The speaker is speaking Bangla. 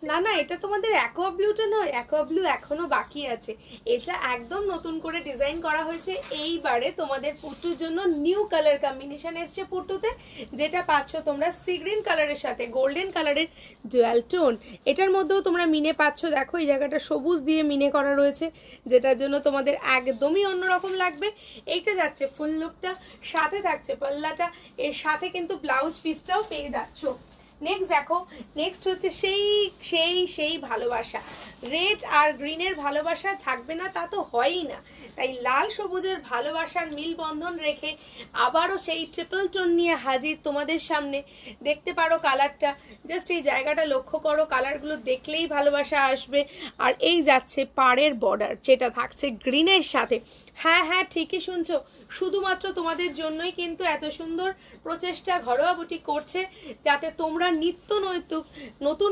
না না, এটা তোমাদের অ্যাকোয়া ব্লুটা নয়, অ্যাকোয়া ব্লু এখনো বাকি আছে। এটা একদম নতুন করে ডিজাইন করা হয়েছে এইবারে তোমাদের পুট্টুর জন্য। নিউ কালার কম্বিনেশন এসছে পুট্টুতে, যেটা পাচ্ছ তোমরা সি গ্রিন কালারের সাথে গোল্ডেন কালারের ডুয়াল টোন। এটার মধ্যেও তোমরা মিনে পাচ্ছ, দেখো এই জায়গাটা সবুজ দিয়ে মিনে করা রয়েছে, যেটার জন্য তোমাদের একদমই অন্যরকম লাগবে। এইটা যাচ্ছে ফুল লুকটা, সাথে থাকছে পাল্লাটা, এর সাথে কিন্তু ব্লাউজ পিসটাও পেয়ে যাচ্ছ। নেক্সট দেখো, নেক্সট হচ্ছে সেই সেই সেই ভালোবাসা। রেড আর গ্রিনের ভালোবাসা থাকবে না তা তো হয়ই না, তাই লাল সবুজের ভালোবাসার মিল বন্ধন রেখে আবারও সেই ট্রিপল টোন নিয়ে হাজির তোমাদের সামনে। দেখতে পারো কালারটা, জাস্ট এই জায়গাটা লক্ষ্য করো, কালারগুলো দেখলেই ভালোবাসা আসবে। আর এই যাচ্ছে পাড়ের বর্ডার, যেটা থাকছে গ্রিনের সাথে। হ্যাঁ হ্যাঁ, ঠিকই শুনছো, শুধুমাত্র তোমাদের জন্যই কিন্তু এত সুন্দর প্রচেষ্টা ঘরোয়া বুটিক করছে, যাতে তোমরা নিত্য নৈতুক নতুন